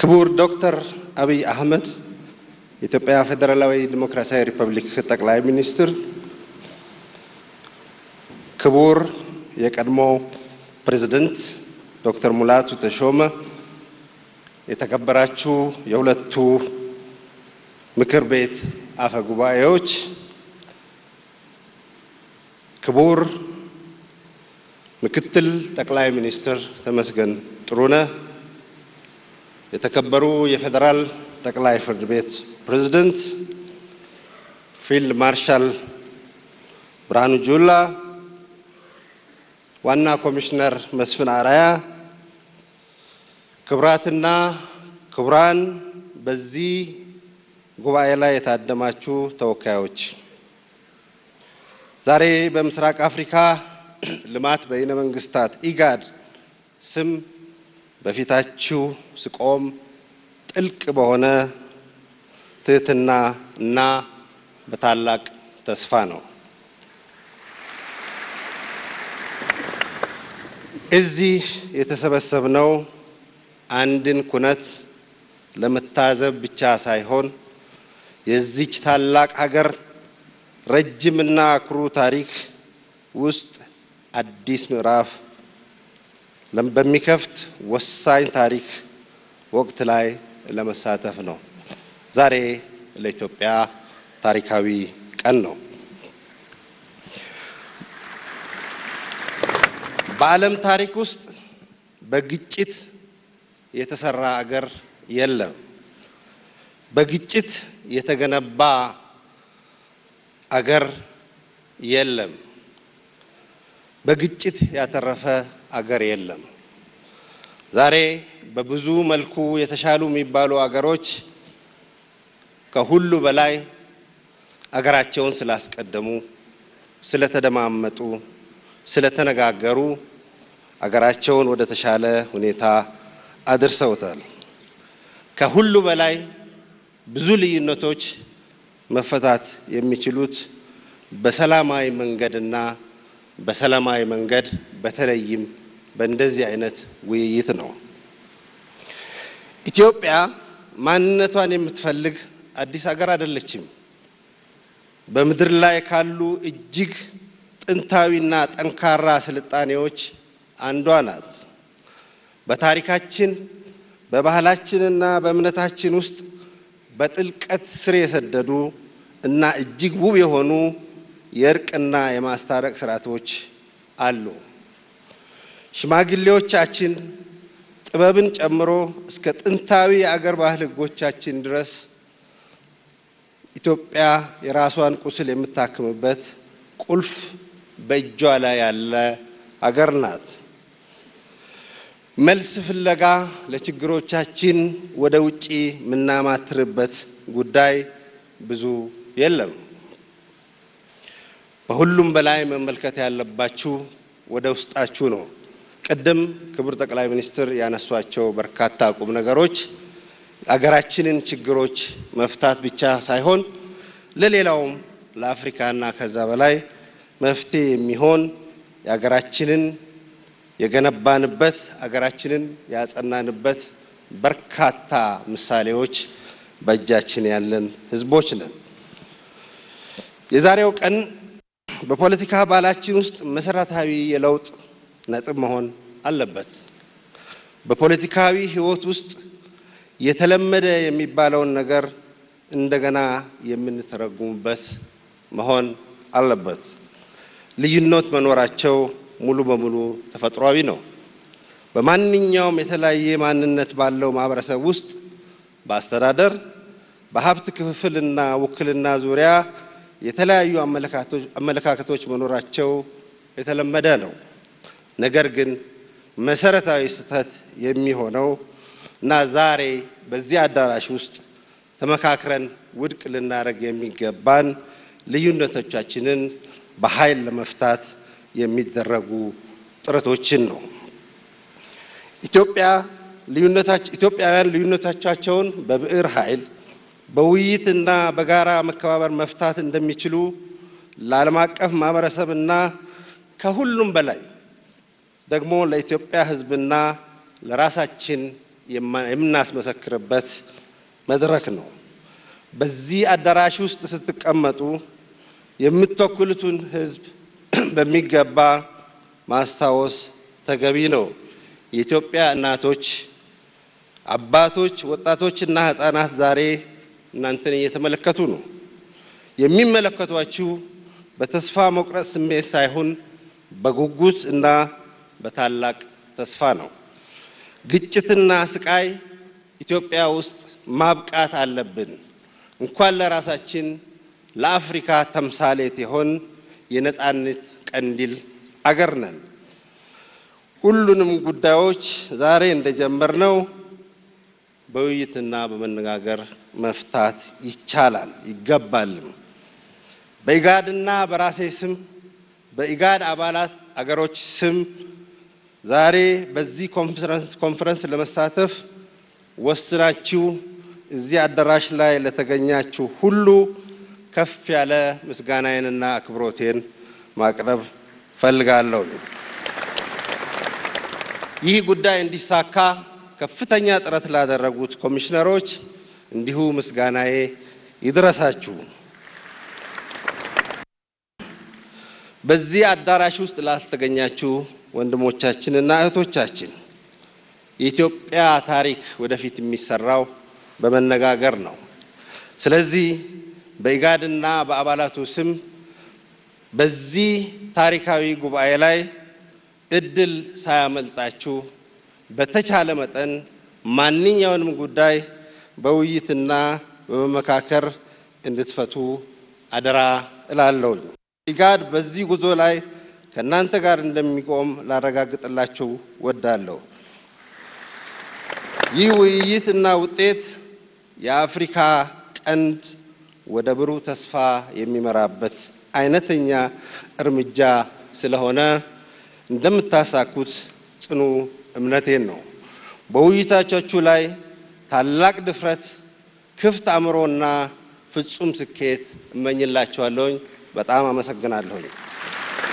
ክቡር ዶክተር አብይ አህመድ የኢትዮጵያ ፌደራላዊ ዲሞክራሲያዊ ሪፐብሊክ ጠቅላይ ሚኒስትር፣ ክቡር የቀድሞ ፕሬዝዳንት ዶክተር ሙላቱ ተሾመ፣ የተከበራችሁ የሁለቱ ምክር ቤት አፈ ጉባኤዎች፣ ክቡር ምክትል ጠቅላይ ሚኒስትር ተመስገን ጥሩነህ፣ የተከበሩ የፌደራል ጠቅላይ ፍርድ ቤት ፕሬዝዳንት ፊልድ ማርሻል ብርሃኑ ጁላ፣ ዋና ኮሚሽነር መስፍን አራያ፣ ክቡራትና ክቡራን በዚህ ጉባኤ ላይ የታደማችሁ ተወካዮች፣ ዛሬ በምስራቅ አፍሪካ ልማት በይነ መንግስታት ኢጋድ ስም በፊታችሁ ስቆም ጥልቅ በሆነ ትህትና እና በታላቅ ተስፋ ነው። እዚህ የተሰበሰብነው አንድን ኩነት ለመታዘብ ብቻ ሳይሆን የዚች ታላቅ ሀገር ረጅምና ኩሩ ታሪክ ውስጥ አዲስ ምዕራፍ በሚከፍት ወሳኝ ታሪክ ወቅት ላይ ለመሳተፍ ነው። ዛሬ ለኢትዮጵያ ታሪካዊ ቀን ነው። በዓለም ታሪክ ውስጥ በግጭት የተሰራ አገር የለም። በግጭት የተገነባ አገር የለም። በግጭት ያተረፈ አገር የለም። ዛሬ በብዙ መልኩ የተሻሉ የሚባሉ አገሮች ከሁሉ በላይ አገራቸውን ስላስቀደሙ፣ ስለተደማመጡ፣ ስለተነጋገሩ አገራቸውን ወደ ተሻለ ሁኔታ አድርሰውታል። ከሁሉ በላይ ብዙ ልዩነቶች መፈታት የሚችሉት በሰላማዊ መንገድና በሰላማዊ መንገድ በተለይም በእንደዚህ አይነት ውይይት ነው። ኢትዮጵያ ማንነቷን የምትፈልግ አዲስ ሀገር አይደለችም። በምድር ላይ ካሉ እጅግ ጥንታዊና ጠንካራ ስልጣኔዎች አንዷ ናት። በታሪካችን በባህላችንና በእምነታችን ውስጥ በጥልቀት ስር የሰደዱ እና እጅግ ውብ የሆኑ የእርቅና የማስታረቅ ስርዓቶች አሉ። ሽማግሌዎቻችን ጥበብን ጨምሮ እስከ ጥንታዊ የአገር ባህል ሕጎቻችን ድረስ ኢትዮጵያ የራሷን ቁስል የምታክምበት ቁልፍ በእጇ ላይ ያለ አገር ናት። መልስ ፍለጋ ለችግሮቻችን ወደ ውጪ የምናማትርበት ጉዳይ ብዙ የለም። በሁሉም በላይ መመልከት ያለባችሁ ወደ ውስጣችሁ ነው። ቀደም ክቡር ጠቅላይ ሚኒስትር ያነሷቸው በርካታ ቁም ነገሮች አገራችንን ችግሮች መፍታት ብቻ ሳይሆን ለሌላውም ለአፍሪካና ከዛ በላይ መፍትሄ የሚሆን የአገራችንን የገነባንበት አገራችንን ያጸናንበት በርካታ ምሳሌዎች በእጃችን ያለን ህዝቦች ነን። የዛሬው ቀን በፖለቲካ ባህላችን ውስጥ መሰረታዊ የለውጥ ነጥብ መሆን አለበት። በፖለቲካዊ ህይወት ውስጥ የተለመደ የሚባለውን ነገር እንደገና የምንተረጉምበት መሆን አለበት። ልዩነት መኖራቸው ሙሉ በሙሉ ተፈጥሯዊ ነው። በማንኛውም የተለያየ ማንነት ባለው ማህበረሰብ ውስጥ በአስተዳደር፣ በሀብት ክፍፍልና ውክልና ዙሪያ የተለያዩ አመለካከቶች መኖራቸው የተለመደ ነው። ነገር ግን መሰረታዊ ስህተት የሚሆነው እና ዛሬ በዚህ አዳራሽ ውስጥ ተመካክረን ውድቅ ልናደርግ የሚገባን ልዩነቶቻችንን በኃይል ለመፍታት የሚደረጉ ጥረቶችን ነው። ኢትዮጵያውያን ልዩነቶቻቸውን በብዕር ኃይል በውይይትና በጋራ መከባበር መፍታት እንደሚችሉ ለዓለም አቀፍ ማህበረሰብና ከሁሉም በላይ ደግሞ ለኢትዮጵያ ሕዝብና ለራሳችን የምናስመሰክርበት መድረክ ነው። በዚህ አዳራሽ ውስጥ ስትቀመጡ የምትወክሉትን ሕዝብ በሚገባ ማስታወስ ተገቢ ነው። የኢትዮጵያ እናቶች፣ አባቶች፣ ወጣቶችና ሕፃናት ዛሬ እናንተን እየተመለከቱ ነው። የሚመለከቷችሁ በተስፋ መቁረጥ ስሜት ሳይሆን በጉጉት እና በታላቅ ተስፋ ነው። ግጭትና ስቃይ ኢትዮጵያ ውስጥ ማብቃት አለብን። እንኳን ለራሳችን ለአፍሪካ ተምሳሌት የሆን የነጻነት ቀንዲል አገር ነን። ሁሉንም ጉዳዮች ዛሬ እንደጀመርነው በውይይትና በመነጋገር መፍታት ይቻላል ይገባልም። በኢጋድና በራሴ ስም በኢጋድ አባላት አገሮች ስም ዛሬ በዚህ ኮንፈረንስ ለመሳተፍ ወስናችሁ እዚህ አዳራሽ ላይ ለተገኛችሁ ሁሉ ከፍ ያለ ምስጋናዬንና አክብሮቴን ማቅረብ ፈልጋለሁ። ይህ ጉዳይ እንዲሳካ ከፍተኛ ጥረት ላደረጉት ኮሚሽነሮች እንዲሁ ምስጋናዬ ይድረሳችሁ። በዚህ አዳራሽ ውስጥ ላስተገኛችሁ ወንድሞቻችንና እህቶቻችን የኢትዮጵያ ታሪክ ወደፊት የሚሰራው በመነጋገር ነው። ስለዚህ በኢጋድና በአባላቱ ስም በዚህ ታሪካዊ ጉባኤ ላይ እድል ሳያመልጣችሁ በተቻለ መጠን ማንኛውንም ጉዳይ በውይይትና በመመካከር እንድትፈቱ አደራ እላለሁ። ኢጋድ በዚህ ጉዞ ላይ ከእናንተ ጋር እንደሚቆም ላረጋግጥላችሁ ወዳለሁ። ይህ ውይይትና ውጤት የአፍሪካ ቀንድ ወደ ብሩህ ተስፋ የሚመራበት አይነተኛ እርምጃ ስለሆነ እንደምታሳኩት ጽኑ እምነቴን ነው። በውይይታችሁ ላይ ታላቅ ድፍረት፣ ክፍት አእምሮና ፍጹም ስኬት እመኝላችኋለሁ። በጣም አመሰግናለሁ።